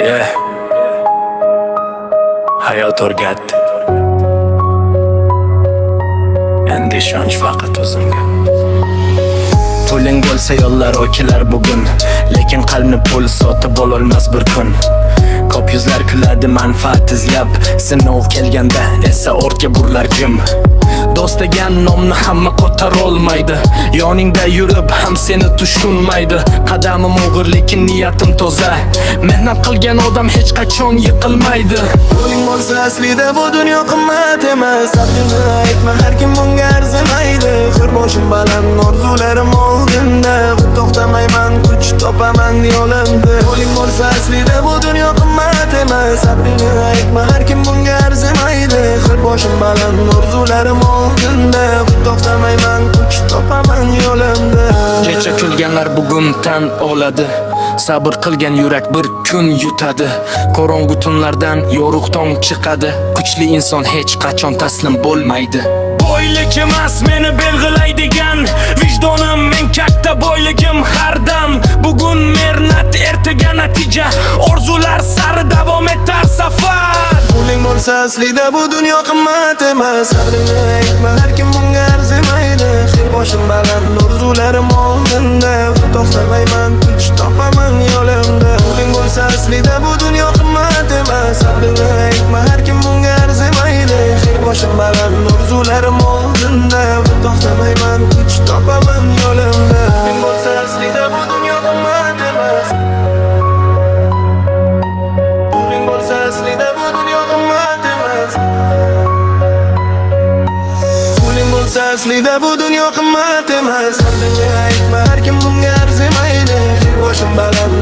Yeah. Hayot o'rgatdi. Endi ishonch faqat o'zimga. Puling bo'lsa yo'llar o'kilar bugun, lekin qalbni pul sotib ololmas bir kun. Ko'p yuzlar kuladi manfaat izlab, sinov kelganda esa ortga burlar jim. Do'st degan nomni hamma ko'tara olmaydi, yoningda yurib ham seni tushunmaydi. Qadamim o'g'ir lekin niyatim toza, mehnat qilgan odam hech qachon yiqilmaydi. Puling bo'lsa aslida bu dunyo qimmat emas, haqqini aytma, har kim bunga arzimaydi. Boshim baland, orzularim oldinda, to'xtamayman, kuch topaman yo'limda. Puling bo'lsa aslida bu dunyo qimmat emas, haqqini aytma, har kim bunga arzimaydi. Boshim baland, orzularim oldinda, to'xtamayman, kuch topaman yo'limda. Kecha kulganlar bugun tan oladi, sabr qilgan yurak bir kun yutadi. Qorong'u tunlardan yorug' tong chiqadi, kuchli inson hech qachon taslim bo'lmaydi. Boylik emas meni belgilaydigan, vijdonim men katta boyligim har dam. Bugun mehnat, ertaga natija, orzular sari davom etar safar. Puling bo'lsa aslida bu dunyo qimmat emas, haqqini aytma, har kim bunga arzimaydi. Boshim baland, orzularim oldinda, to'xtamayman, kuch topaman yo'limda. Puling bo'lsa aslida bu dunyo qimmat emas, haqqini aytma, har kim bunga arzimaydi. Boshim baland, orzularim oldinda, to'xtamayman, kuch topaman yo'limda. Puling bo'lsa aslida bu dunyo qimmat emas. Puling bo'lsa aslida bu dunyo qimmat emas. Puling bo'lsa aslida bu dunyo qimmat emas, haqqini aytma, har kim bunga arzimaydi. Boshim baland,